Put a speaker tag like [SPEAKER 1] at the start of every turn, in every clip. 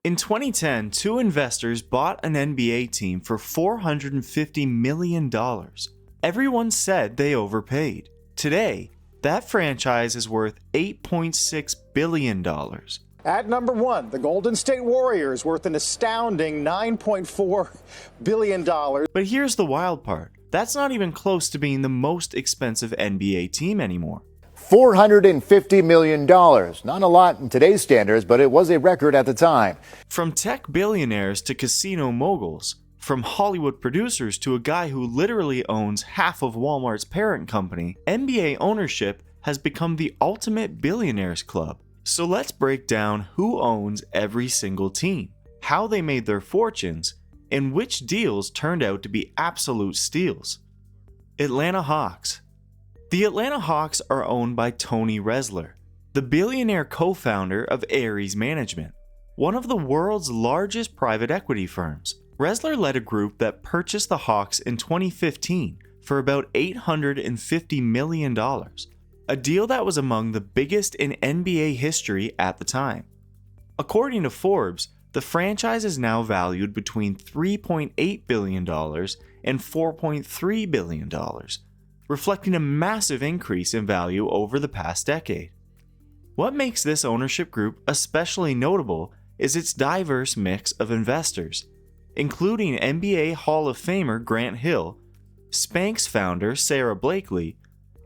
[SPEAKER 1] In 2010, two investors bought an NBA team for $450 million. Everyone said they overpaid. Today, that franchise is worth $8.6 billion.
[SPEAKER 2] At number one, the Golden State Warriors, worth an astounding $9.4 billion.
[SPEAKER 1] But here's the wild part. That's not even close to being the most expensive NBA team anymore.
[SPEAKER 3] $450 million. Not a lot in today's standards, but it was a record at the time.
[SPEAKER 1] From tech billionaires to casino moguls, from Hollywood producers to a guy who literally owns half of Walmart's parent company, NBA ownership has become the ultimate billionaires club. So let's break down who owns every single team, how they made their fortunes, and which deals turned out to be absolute steals. Atlanta Hawks. The Atlanta Hawks are owned by Tony Resler, the billionaire co-founder of Ares Management, one of the world's largest private equity firms. Resler led a group that purchased the Hawks in 2015 for about $850 million, a deal that was among the biggest in NBA history at the time. According to Forbes, the franchise is now valued between $3.8 billion and $4.3 billion, reflecting a massive increase in value over the past decade. What makes this ownership group especially notable is its diverse mix of investors, including NBA Hall of Famer Grant Hill, Spanx founder Sarah Blakely,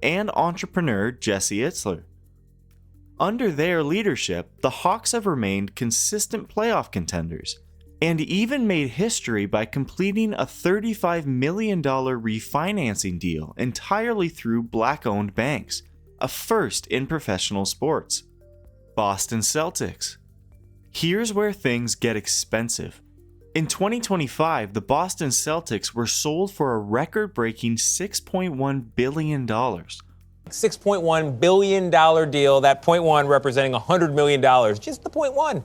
[SPEAKER 1] and entrepreneur Jesse Itzler. Under their leadership, the Hawks have remained consistent playoff contenders, and even made history by completing a $35 million refinancing deal entirely through black-owned banks, a first in professional sports. Boston Celtics. Here's where things get expensive. In 2025, the Boston Celtics were sold for a record-breaking $6.1 billion.
[SPEAKER 4] $6.1 billion deal, that 0.1 representing $100 million, just the 0.1.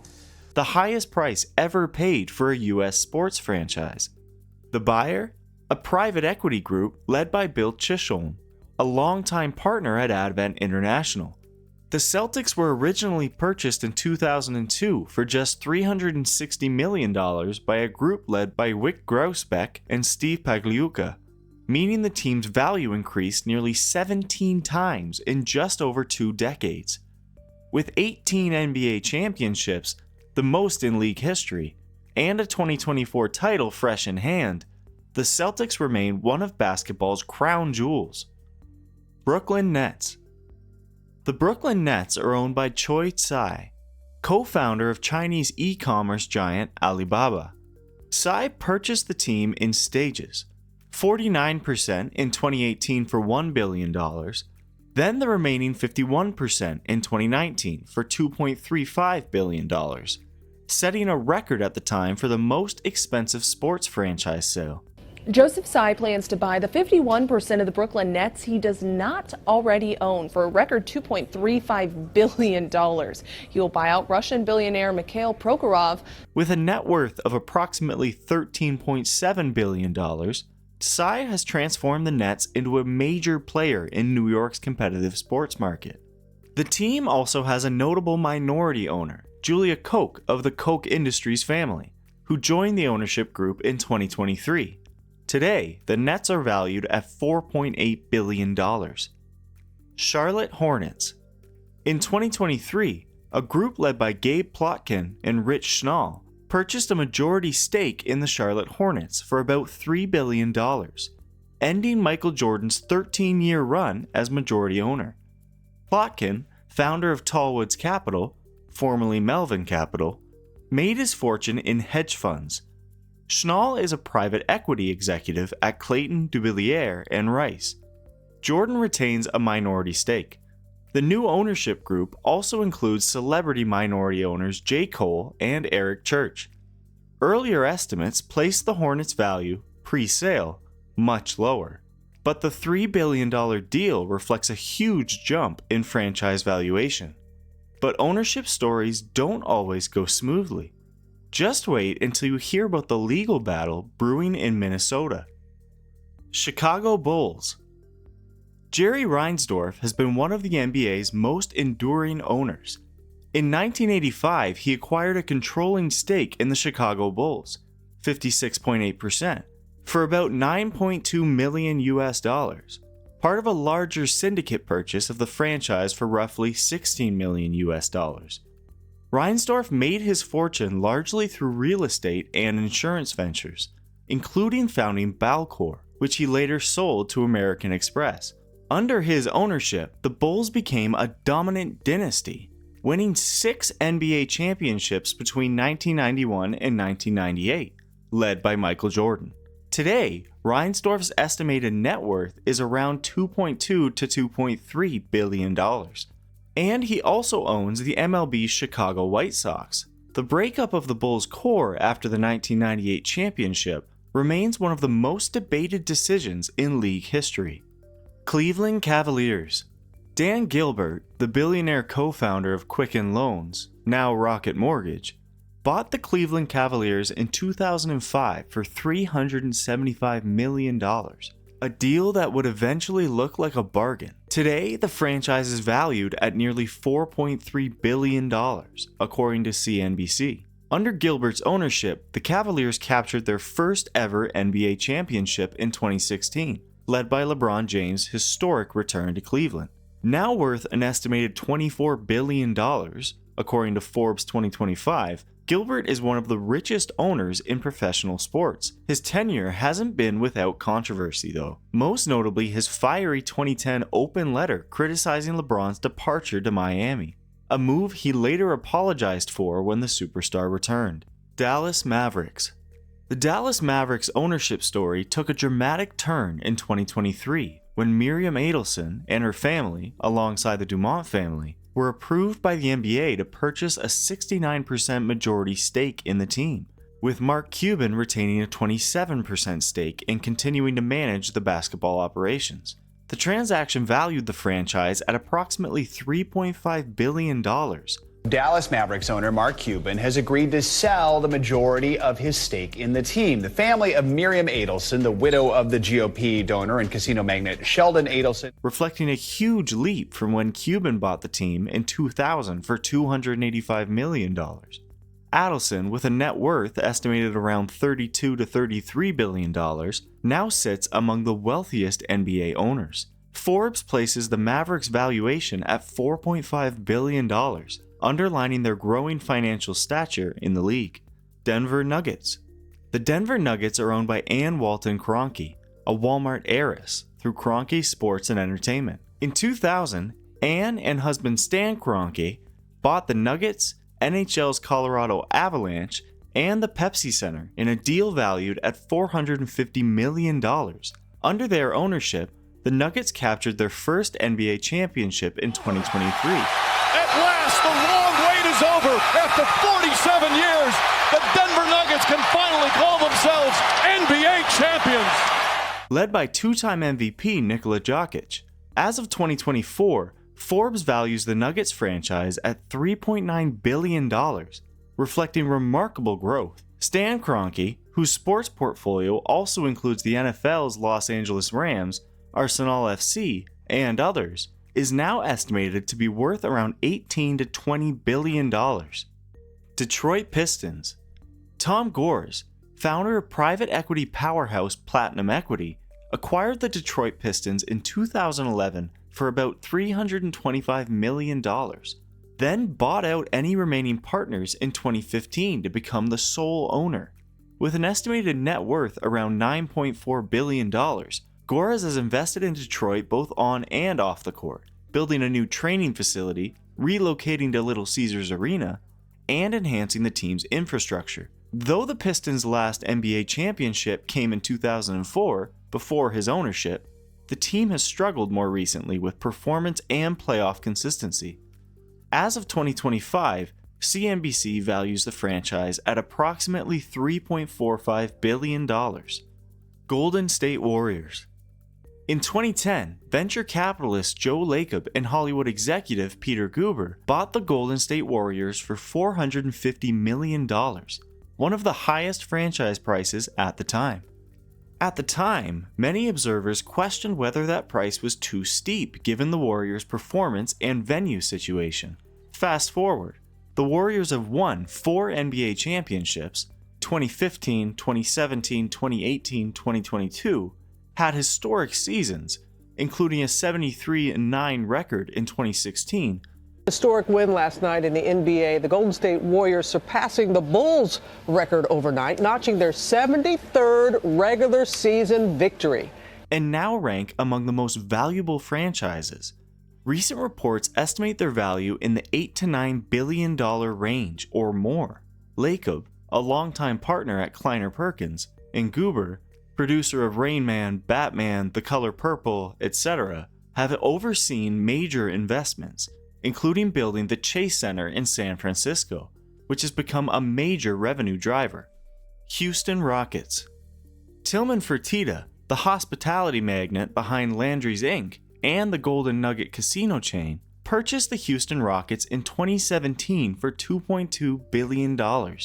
[SPEAKER 1] The highest price ever paid for a U.S. sports franchise. The buyer? A private equity group led by Bill Chisholm, a longtime partner at Advent International. The Celtics were originally purchased in 2002 for just $360 million by a group led by Wyc Grousbeck and Steve Pagliuca, meaning the team's value increased nearly 17 times in just over 2 decades. With 18 NBA championships, the most in league history, and a 2024 title fresh in hand, the Celtics remain one of basketball's crown jewels. Brooklyn Nets. The Brooklyn Nets are owned by Choi Tsai, co-founder of Chinese e-commerce giant Alibaba. Tsai purchased the team in stages, 49% in 2018 for $1 billion, then the remaining 51% in 2019 for $2.35 billion, setting a record at the time for the most expensive sports franchise sale.
[SPEAKER 5] Joseph Tsai plans to buy the 51% of the Brooklyn Nets he does not already own for a record $2.35 billion. He will buy out Russian billionaire Mikhail Prokhorov.
[SPEAKER 1] With a net worth of approximately $13.7 billion, Tsai has transformed the Nets into a major player in New York's competitive sports market. The team also has a notable minority owner, Julia Koch of the Koch Industries family, who joined the ownership group in 2023. Today, the Nets are valued at $4.8 billion. Charlotte Hornets. In 2023, a group led by Gabe Plotkin and Rich Schnall purchased a majority stake in the Charlotte Hornets for about $3 billion, ending Michael Jordan's 13-year run as majority owner. Plotkin, founder of Tallwoods Capital, formerly Melvin Capital, made his fortune in hedge funds. Schnall is a private equity executive at Clayton, Dubilier & Rice. Jordan retains a minority stake. The new ownership group also includes celebrity minority owners J. Cole and Eric Church. Earlier estimates placed the Hornets' value, pre-sale, much lower. But the $3 billion deal reflects a huge jump in franchise valuation. But ownership stories don't always go smoothly. Just wait until you hear about the legal battle brewing in Minnesota. Chicago Bulls. Jerry Reinsdorf has been one of the NBA's most enduring owners. In 1985, he acquired a controlling stake in the Chicago Bulls, 56.8%, for about $9.2 million US, part of a larger syndicate purchase of the franchise for roughly $16 million US. Reinsdorf made his fortune largely through real estate and insurance ventures, including founding Balcor, which he later sold to American Express. Under his ownership, the Bulls became a dominant dynasty, winning 6 NBA championships between 1991 and 1998, led by Michael Jordan. Today, Reinsdorf's estimated net worth is around $2.2 to $2.3 billion. And he also owns the MLB's Chicago White Sox. The breakup of the Bulls' core after the 1998 championship remains one of the most debated decisions in league history. Cleveland Cavaliers. Dan Gilbert, the billionaire co-founder of Quicken Loans, now Rocket Mortgage, bought the Cleveland Cavaliers in 2005 for $375 million, a deal that would eventually look like a bargain. Today, the franchise is valued at nearly $4.3 billion, according to CNBC. Under Gilbert's ownership, the Cavaliers captured their first ever NBA championship in 2016, led by LeBron James' historic return to Cleveland. Now worth an estimated $24 billion, according to Forbes 2025, Gilbert is one of the richest owners in professional sports. His tenure hasn't been without controversy though, most notably his fiery 2010 open letter criticizing LeBron's departure to Miami, a move he later apologized for when the superstar returned. Dallas Mavericks. The Dallas Mavericks ownership story took a dramatic turn in 2023 when Miriam Adelson and her family, alongside the Dumont family, were approved by the NBA to purchase a 69% majority stake in the team, with Mark Cuban retaining a 27% stake and continuing to manage the basketball operations. The transaction valued the franchise at approximately $3.5 billion.
[SPEAKER 6] Dallas Mavericks owner Mark Cuban has agreed to sell the majority of his stake in the team. The family of Miriam Adelson, the widow of the GOP donor and casino magnate Sheldon Adelson,
[SPEAKER 1] reflecting a huge leap from when Cuban bought the team in 2000 for $285 million. Adelson, with a net worth estimated around $32 to $33 billion, now sits among the wealthiest NBA owners. Forbes places the Mavericks' valuation at $4.5 billion, underlining their growing financial stature in the league. Denver Nuggets. The Denver Nuggets are owned by Ann Walton Kroenke, a Walmart heiress, through Kroenke Sports and Entertainment. In 2000, Ann and husband Stan Kroenke bought the Nuggets, NHL's Colorado Avalanche, and the Pepsi Center in a deal valued at $450 million. Under their ownership, the Nuggets captured their first NBA championship in 2023.
[SPEAKER 7] At last, the long wait is over. After 47 years, the Denver Nuggets can finally call themselves NBA champions.
[SPEAKER 1] Led by two-time MVP Nikola Jokic. As of 2024, Forbes values the Nuggets franchise at $3.9 billion, reflecting remarkable growth. Stan Kroenke, whose sports portfolio also includes the NFL's Los Angeles Rams, Arsenal FC, and others, is now estimated to be worth around $18 to $20 billion. Detroit Pistons. Tom Gores, founder of private equity powerhouse Platinum Equity, acquired the Detroit Pistons in 2011 for about $325 million, then bought out any remaining partners in 2015 to become the sole owner. With an estimated net worth around $9.4 billion, Gores has invested in Detroit both on and off the court, building a new training facility, relocating to Little Caesars Arena, and enhancing the team's infrastructure. Though the Pistons' last NBA championship came in 2004, before his ownership, the team has struggled more recently with performance and playoff consistency. As of 2025, CNBC values the franchise at approximately $3.45 billion. Golden State Warriors. In 2010, venture capitalist Joe Lacob and Hollywood executive Peter Guber bought the Golden State Warriors for $450 million, one of the highest franchise prices at the time. At the time, many observers questioned whether that price was too steep given the Warriors' performance and venue situation. Fast forward, the Warriors have won 4 NBA championships, 2015, 2017, 2018, 2022, had historic seasons, including a 73-9 record in 2016.
[SPEAKER 8] Historic win last night in the NBA. The Golden State Warriors surpassing the Bulls' record overnight, notching their 73rd regular season victory.
[SPEAKER 1] And now rank among the most valuable franchises. Recent reports estimate their value in the $8 to $9 billion range or more. Lacob, a longtime partner at Kleiner Perkins, and Guber, producer of Rain Man, Batman, The Color Purple, etc., have overseen major investments, including building the Chase Center in San Francisco, which has become a major revenue driver. Houston Rockets. Tillman Fertitta, the hospitality magnate behind Landry's Inc. and the Golden Nugget casino chain, purchased the Houston Rockets in 2017 for $2.2 billion,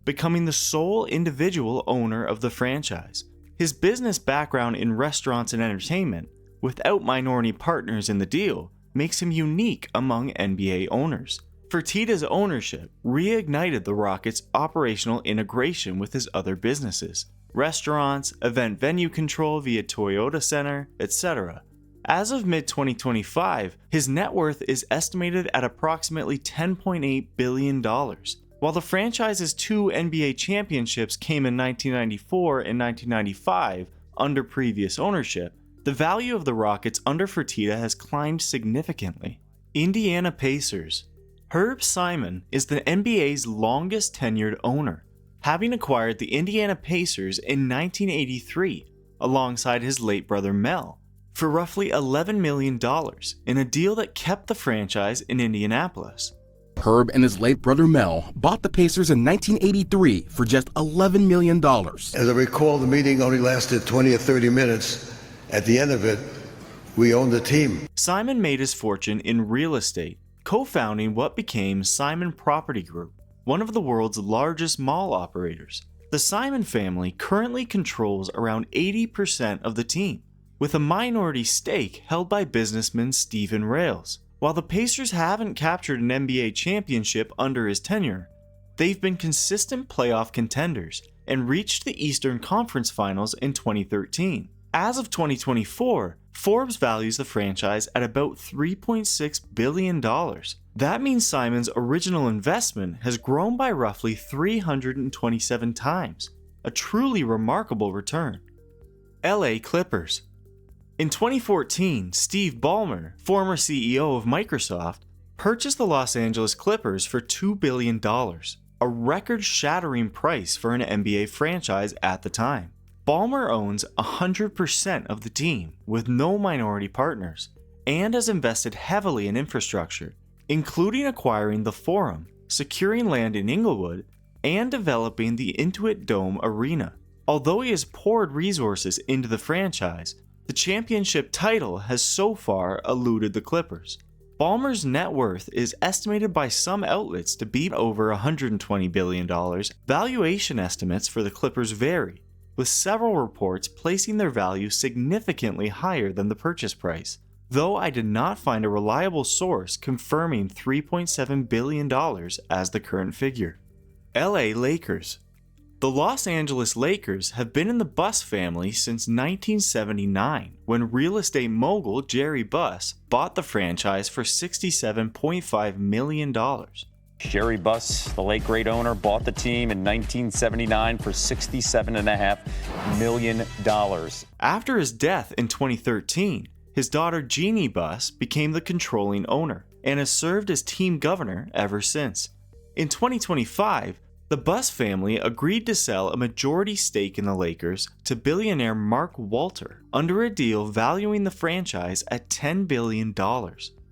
[SPEAKER 1] becoming the sole individual owner of the franchise. His business background in restaurants and entertainment, without minority partners in the deal, makes him unique among NBA owners. Fertitta's ownership reignited the Rockets' operational integration with his other businesses, restaurants, event venue control via Toyota Center, etc. As of mid-2025, his net worth is estimated at approximately $10.8 billion. While the franchise's 2 NBA championships came in 1994 and 1995 under previous ownership, the value of the Rockets under Fertitta has climbed significantly. Indiana Pacers. Herb Simon is the NBA's longest tenured owner, having acquired the Indiana Pacers in 1983 alongside his late brother Mel for roughly $11 million in a deal that kept the franchise in Indianapolis.
[SPEAKER 9] Herb and his late brother Mel bought the Pacers in 1983 for just $11 million.
[SPEAKER 10] As I recall, the meeting only lasted 20 or 30 minutes. At the end of it, we owned the team.
[SPEAKER 1] Simon made his fortune in real estate, co-founding what became Simon Property Group, one of the world's largest mall operators. The Simon family currently controls around 80% of the team, with a minority stake held by businessman Stephen Rales. While the Pacers haven't captured an NBA championship under his tenure, they've been consistent playoff contenders and reached the Eastern Conference Finals in 2013. As of 2024, Forbes values the franchise at about $3.6 billion. That means Simon's original investment has grown by roughly 327 times, a truly remarkable return. LA Clippers. In 2014, Steve Ballmer, former CEO of Microsoft, purchased the Los Angeles Clippers for $2 billion, a record-shattering price for an NBA franchise at the time. Ballmer owns 100% of the team with no minority partners and has invested heavily in infrastructure, including acquiring the Forum, securing land in Inglewood, and developing the Intuit Dome Arena. Although he has poured resources into the franchise, the championship title has so far eluded the Clippers. Ballmer's net worth is estimated by some outlets to be over $120 billion. Valuation estimates for the Clippers vary, with several reports placing their value significantly higher than the purchase price, though I did not find a reliable source confirming $3.7 billion as the current figure. LA Lakers. The Los Angeles Lakers have been in the Buss family since 1979, when real estate mogul Jerry Buss bought the franchise for $67.5 million.
[SPEAKER 11] Jerry Buss, the late great owner, bought the team in 1979 for $67.5 million.
[SPEAKER 1] After his death in 2013, his daughter Jeannie Buss became the controlling owner and has served as team governor ever since. In 2025, the Buss family agreed to sell a majority stake in the Lakers to billionaire Mark Walter under a deal valuing the franchise at $10 billion,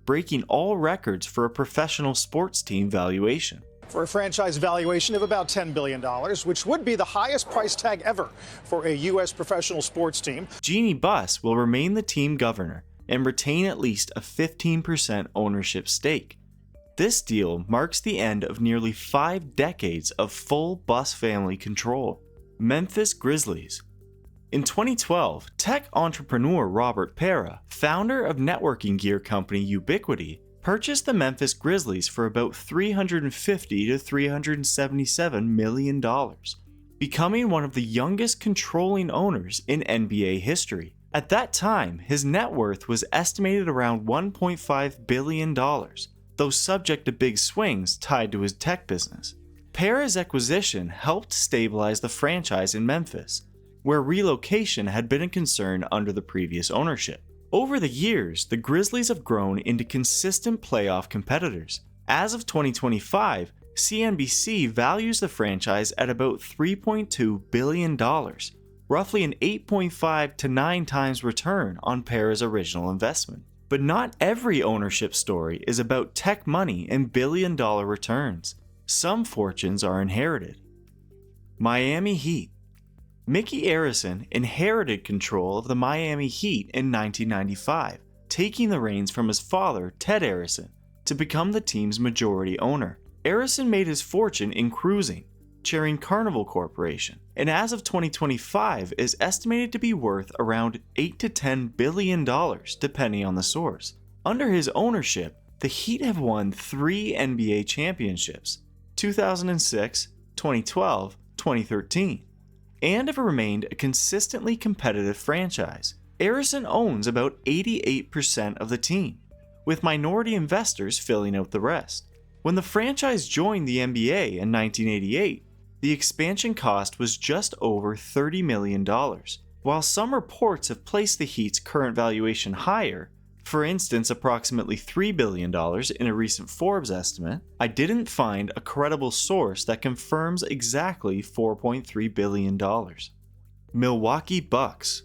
[SPEAKER 1] breaking all records for a professional sports team valuation.
[SPEAKER 2] For a franchise valuation of about $10 billion, which would be the highest price tag ever for a U.S. professional sports team.
[SPEAKER 1] Jeannie Buss will remain the team governor and retain at least a 15% ownership stake. This deal marks the end of nearly 5 decades of full Buss family control. Memphis Grizzlies. In 2012, tech entrepreneur Robert Pera, founder of networking gear company Ubiquiti, purchased the Memphis Grizzlies for about $350 to $377 million, becoming one of the youngest controlling owners in NBA history. At that time, his net worth was estimated around $1.5 billion, though subject to big swings tied to his tech business. Pera's acquisition helped stabilize the franchise in Memphis, where relocation had been a concern under the previous ownership. Over the years, the Grizzlies have grown into consistent playoff competitors. As of 2025, CNBC values the franchise at about $3.2 billion, roughly an 8.5 to 9 times return on Pera's original investment. But not every ownership story is about tech money and billion-dollar returns. Some fortunes are inherited. Miami Heat. Mickey Arison inherited control of the Miami Heat in 1995, taking the reins from his father, Ted Arison, to become the team's majority owner. Arison made his fortune in cruising, chairing Carnival Corporation, and as of 2025 is estimated to be worth around $8 to $10 billion depending on the source. Under his ownership, the Heat have won 3 NBA championships, 2006, 2012, 2013, and have remained a consistently competitive franchise. Arison owns about 88% of the team, with minority investors filling out the rest. When the franchise joined the NBA in 1988, the expansion cost was just over $30 million. While some reports have placed the Heat's current valuation higher, for instance approximately $3 billion in a recent Forbes estimate, I didn't find a credible source that confirms exactly $4.3 billion. Milwaukee Bucks.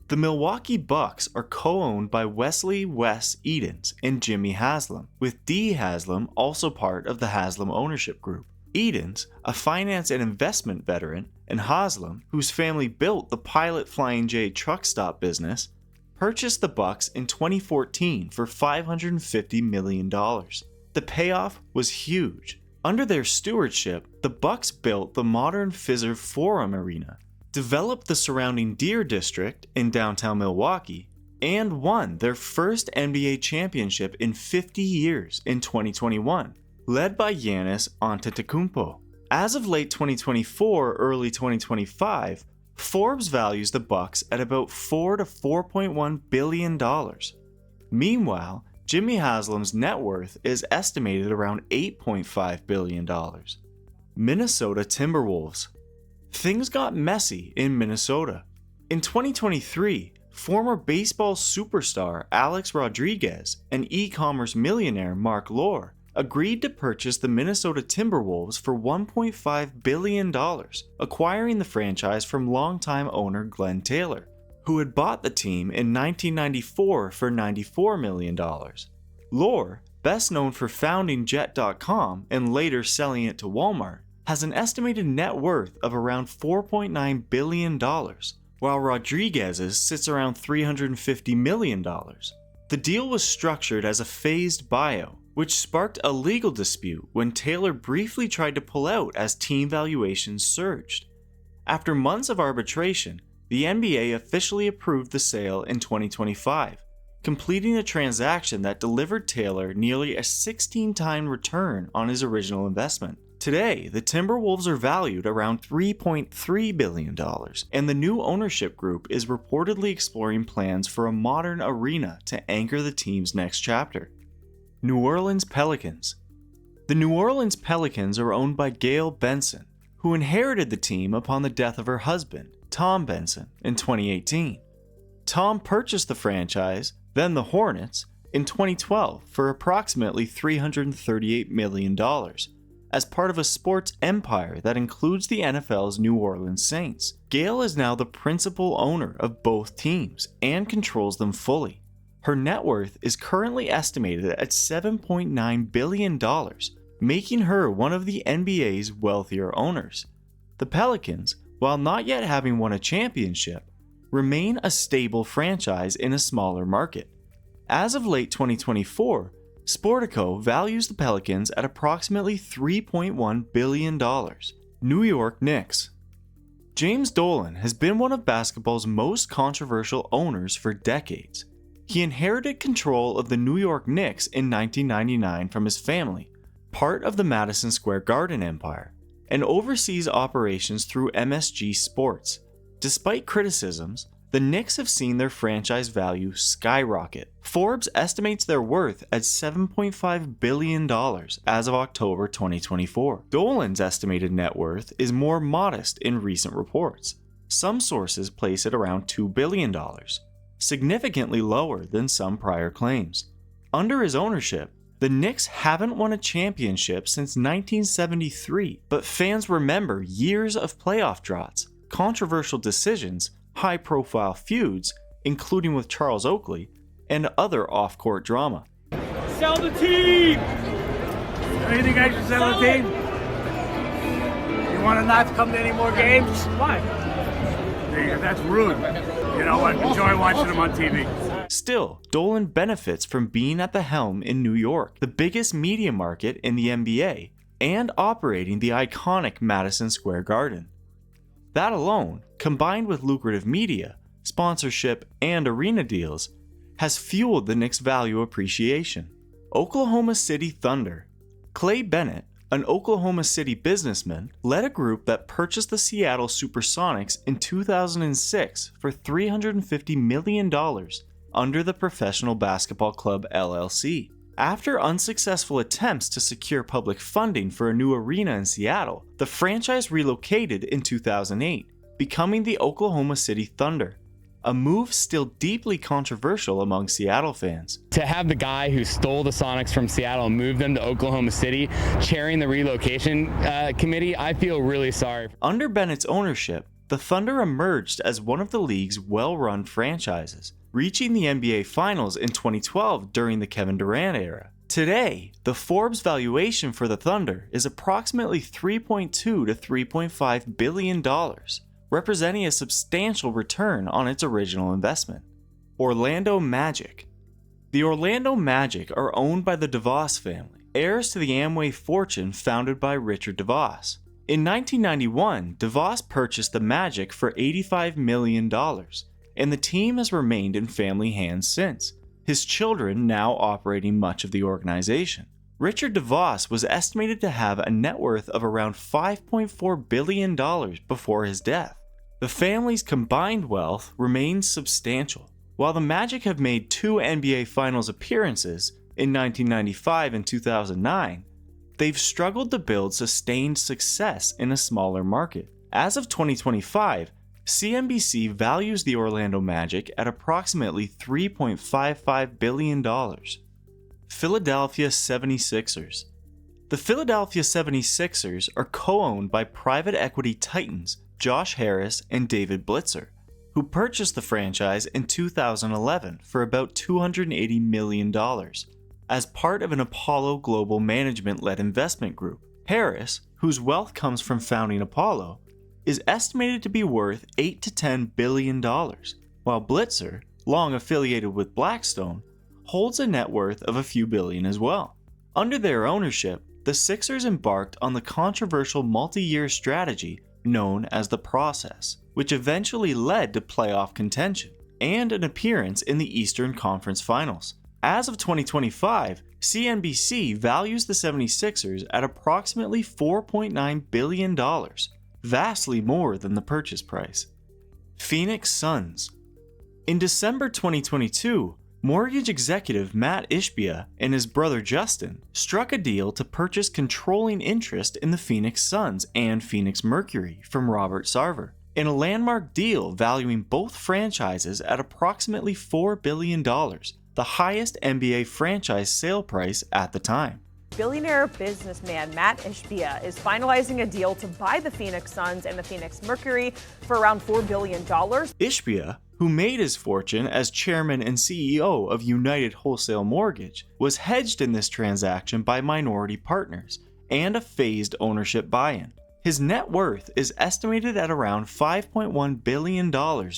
[SPEAKER 1] The Milwaukee Bucks are co-owned by Wesley Wes Edens and Jimmy Haslam, with Dee Haslam also part of the Haslam ownership group. Edens, a finance and investment veteran, and Haslam, whose family built the Pilot Flying J truck stop business, purchased the Bucks in 2014 for $550 million. The payoff was huge. Under their stewardship, the Bucks built the modern Fiserv Forum Arena, developed the surrounding Deer District in downtown Milwaukee, and won their first NBA championship in 50 years in 2021, led by Giannis Antetokounmpo. As of late 2024, early 2025, Forbes values the Bucks at about $4 to $4.1 billion. Meanwhile, Jimmy Haslam's net worth is estimated around $8.5 billion. Minnesota Timberwolves. Things got messy in Minnesota. In 2023, former baseball superstar Alex Rodriguez and e-commerce millionaire Mark Lohr agreed to purchase the Minnesota Timberwolves for $1.5 billion, acquiring the franchise from longtime owner Glenn Taylor, who had bought the team in 1994 for $94 million. Lohr, best known for founding Jet.com and later selling it to Walmart, has an estimated net worth of around $4.9 billion, while Rodriguez's sits around $350 million. The deal was structured as a phased buyout, which sparked a legal dispute when Taylor briefly tried to pull out as team valuations surged. After months of arbitration, the NBA officially approved the sale in 2025, completing a transaction that delivered Taylor nearly a 16-time return on his original investment. Today, the Timberwolves are valued around $3.3 billion, and the new ownership group is reportedly exploring plans for a modern arena to anchor the team's next chapter. New Orleans Pelicans. The New Orleans Pelicans are owned by Gail Benson, who inherited the team upon the death of her husband, Tom Benson, in 2018. Tom purchased the franchise, then the Hornets, in 2012 for approximately $338 million, as part of a sports empire that includes the NFL's New Orleans Saints. Gail is now the principal owner of both teams and controls them fully. Her net worth is currently estimated at $7.9 billion, making her one of the NBA's wealthier owners. The Pelicans, while not yet having won a championship, remain a stable franchise in a smaller market. As of late 2024, Sportico values the Pelicans at approximately $3.1 billion. New York Knicks. James Dolan has been one of basketball's most controversial owners for decades. He inherited control of the New York Knicks in 1999 from his family, part of the Madison Square Garden empire, and oversees operations through MSG Sports. Despite criticisms, the Knicks have seen their franchise value skyrocket. Forbes estimates their worth at $7.5 billion as of October 2024. Dolan's estimated net worth is more modest in recent reports. Some sources place it around $2 billion, significantly lower than some prior claims. Under his ownership, the Knicks haven't won a championship since 1973, but fans remember years of playoff droughts, controversial decisions, high-profile feuds, including with Charles Oakley, and other off-court drama.
[SPEAKER 12] Sell the team! You think I should sell the team? You want to not come to any more games? Why? That's rude. You know what? Enjoy watching them on TV.
[SPEAKER 1] Still, Dolan benefits from being at the helm in New York, the biggest media market in the NBA, and operating the iconic Madison Square Garden. That alone, combined with lucrative media, sponsorship, and arena deals, has fueled the Knicks' value appreciation. Oklahoma City Thunder. Clay Bennett, an Oklahoma City businessman, led a group that purchased the Seattle Supersonics in 2006 for $350 million under the Professional Basketball Club LLC. After unsuccessful attempts to secure public funding for a new arena in Seattle, the franchise relocated in 2008, becoming the Oklahoma City Thunder, a move still deeply controversial among Seattle fans.
[SPEAKER 13] To have the guy who stole the Sonics from Seattle and moved them to Oklahoma City chairing the relocation committee, I feel really sorry.
[SPEAKER 1] Under Bennett's ownership, the Thunder emerged as one of the league's well-run franchises, reaching the NBA Finals in 2012 during the Kevin Durant era. Today, the Forbes valuation for the Thunder is approximately $3.2 to $3.5 billion, representing a substantial return on its original investment. Orlando Magic. The Orlando Magic are owned by the DeVos family, heirs to the Amway fortune founded by Richard DeVos. In 1991, DeVos purchased the Magic for $85 million, and the team has remained in family hands since, his children now operating much of the organization. Richard DeVos was estimated to have a net worth of around $5.4 billion before his death. The family's combined wealth remains substantial. While the Magic have made 2 NBA Finals appearances in 1995 and 2009, they've struggled to build sustained success in a smaller market. As of 2025, CNBC values the Orlando Magic at approximately $3.55 billion. Philadephia 76ers. The Philadelphia 76ers are co-owned by private equity titans Josh Harris and David Blitzer, who purchased the franchise in 2011 for about $280 million as part of an Apollo Global Management-led investment group. Harris, whose wealth comes from founding Apollo, is estimated to be worth $8 to $10 billion, while Blitzer, long affiliated with Blackstone, holds a net worth of a few billion as well. Under their ownership, the Sixers embarked on the controversial multi-year strategy known as the Process, which eventually led to playoff contention and an appearance in the Eastern Conference Finals. As of 2025, CNBC values the 76ers at approximately $4.9 billion, vastly more than the purchase price. Phoenix Suns. In December 2022, mortgage executive Matt Ishbia and his brother Justin struck a deal to purchase controlling interest in the Phoenix Suns and Phoenix Mercury from Robert Sarver, in a landmark deal valuing both franchises at approximately $4 billion, the highest NBA franchise sale price at the time.
[SPEAKER 14] Billionaire businessman Matt Ishbia is finalizing a deal to buy the Phoenix Suns and the Phoenix Mercury for around $4 billion.
[SPEAKER 1] Ishbia, who made his fortune as chairman and CEO of United Wholesale Mortgage, was hedged in this transaction by minority partners and a phased ownership buy-in. His net worth is estimated at around $5.1 billion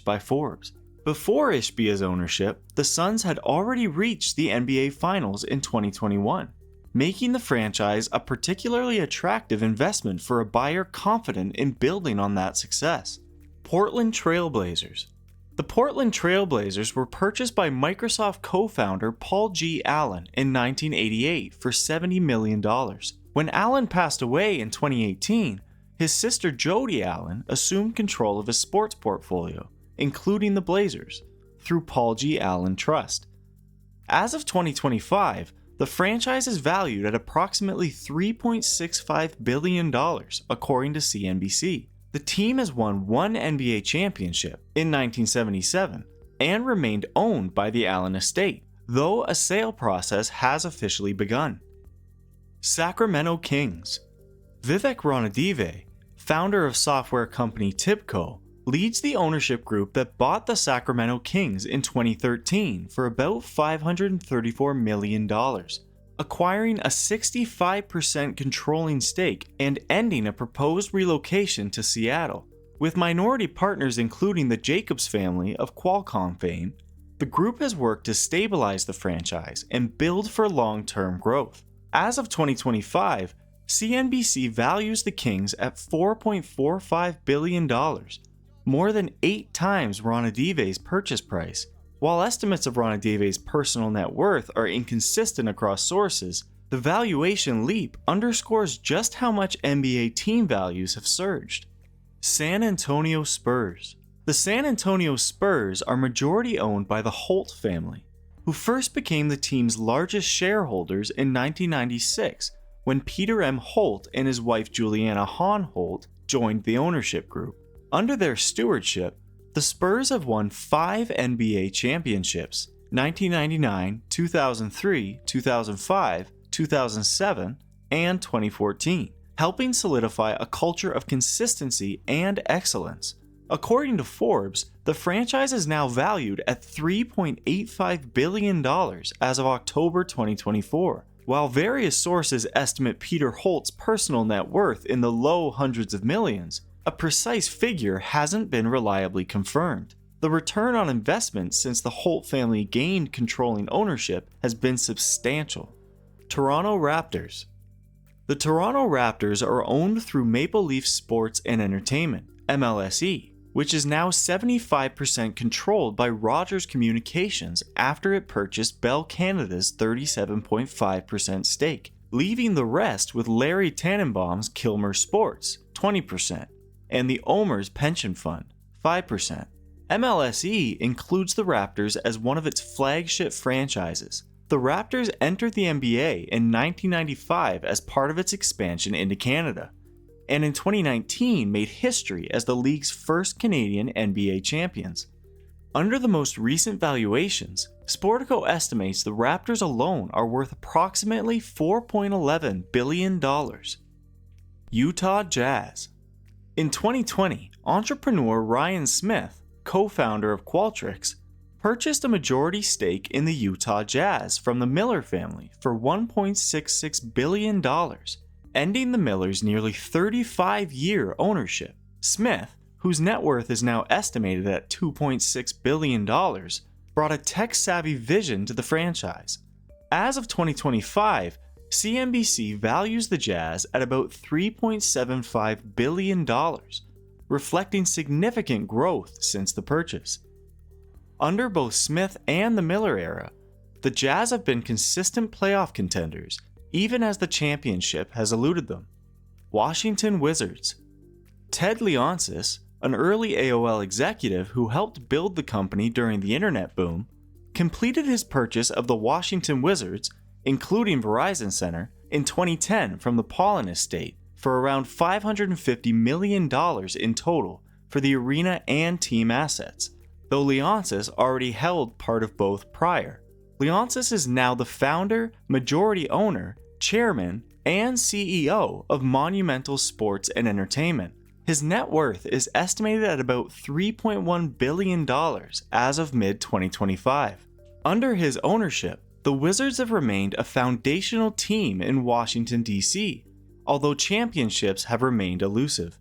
[SPEAKER 1] by Forbes. Before Ishbia's ownership, the Suns had already reached the NBA Finals in 2021, making the franchise a particularly attractive investment for a buyer confident in building on that success. Portland Trail Blazers. The Portland Trail Blazers were purchased by Microsoft co-founder Paul G. Allen in 1988 for $70 million. When Allen passed away in 2018, his sister Jody Allen assumed control of his sports portfolio, including the Blazers, through Paul G. Allen Trust. As of 2025, the franchise is valued at approximately $3.65 billion, according to CNBC. The team has won one NBA championship in 1977 and remained owned by the Allen estate, though a sale process has officially begun. Sacramento Kings. Vivek Ranadive, founder of software company TIBCO, leads the ownership group that bought the Sacramento Kings in 2013 for about $534 million, acquiring a 65% controlling stake and ending a proposed relocation to Seattle. With minority partners including the Jacobs family of Qualcomm fame, the group has worked to stabilize the franchise and build for long-term growth. As of 2025, CNBC values the Kings at $4.45 billion, more than 8 times Ranadive's purchase price. While estimates of Ranadive's personal net worth are inconsistent across sources, the valuation leap underscores just how much NBA team values have surged. San Antonio Spurs. The San Antonio Spurs are majority owned by the Holt family, who first became the team's largest shareholders in 1996 when Peter M. Holt and his wife Juliana Hahn Holt joined the ownership group. Under their stewardship, the Spurs have won 5 NBA championships: 1999, 2003, 2005, 2007, and 2014, helping solidify a culture of consistency and excellence. According to Forbes, the franchise is now valued at $3.85 billion as of October 2024. While various sources estimate Peter Holt's personal net worth in the low hundreds of millions, a precise figure hasn't been reliably confirmed. The return on investment since the Holt family gained controlling ownership has been substantial. Toronto Raptors. The Toronto Raptors are owned through Maple Leaf Sports and Entertainment, MLSE, which is now 75% controlled by Rogers Communications after it purchased Bell Canada's 37.5% stake, leaving the rest with Larry Tannenbaum's Kilmer Sports, 20%, and the Omer's Pension Fund, 5%. MLSE includes the Raptors as one of its flagship franchises. The Raptors entered the NBA in 1995 as part of its expansion into Canada, and in 2019 made history as the league's first Canadian NBA champions. Under the most recent valuations, Sportico estimates the Raptors alone are worth approximately $4.11 billion. Utah Jazz. In 2020, entrepreneur Ryan Smith, co-founder of Qualtrics, purchased a majority stake in the Utah Jazz from the Miller family for $1.66 billion, ending the Millers' nearly 35-year ownership. Smith, whose net worth is now estimated at $2.6 billion, brought a tech-savvy vision to the franchise. As of 2025, CNBC values the Jazz at about $3.75 billion, reflecting significant growth since the purchase. Under both Smith and the Miller era, the Jazz have been consistent playoff contenders, even as the championship has eluded them. Washington Wizards. Ted Leonsis, an early AOL executive who helped build the company during the internet boom, completed his purchase of the Washington Wizards, including Verizon Center, in 2010 from the Paulin estate for around $550 million in total for the arena and team assets, though Leonsis already held part of both prior. Leonsis is now the founder, majority owner, chairman, and CEO of Monumental Sports and Entertainment. His net worth is estimated at about $3.1 billion as of mid-2025. Under his ownership, the Wizards have remained a foundational team in Washington, D.C., although championships have remained elusive.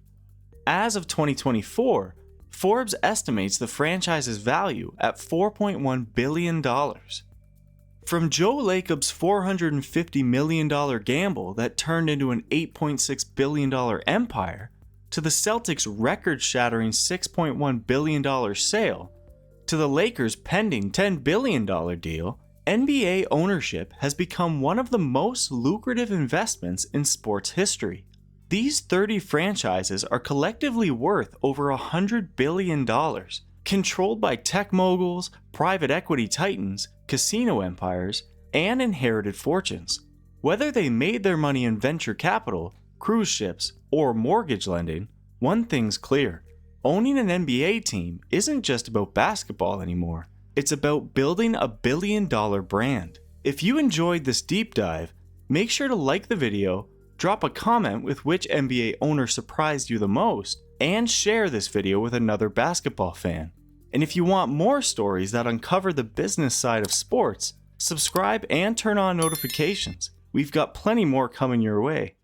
[SPEAKER 1] As of 2024, Forbes estimates the franchise's value at $4.1 billion. From Joe Lacob's $450 million gamble that turned into an $8.6 billion empire, to the Celtics' record-shattering $6.1 billion sale, to the Lakers' pending $10 billion deal, NBA ownership has become one of the most lucrative investments in sports history. These 30 franchises are collectively worth over $100 billion, controlled by tech moguls, private equity titans, casino empires, and inherited fortunes. Whether they made their money in venture capital, cruise ships, or mortgage lending, one thing's clear. Owning an NBA team isn't just about basketball anymore. It's about building a billion-dollar brand. If you enjoyed this deep dive, make sure to like the video, drop a comment with which NBA owner surprised you the most, and share this video with another basketball fan. And if you want more stories that uncover the business side of sports, subscribe and turn on notifications. We've got plenty more coming your way.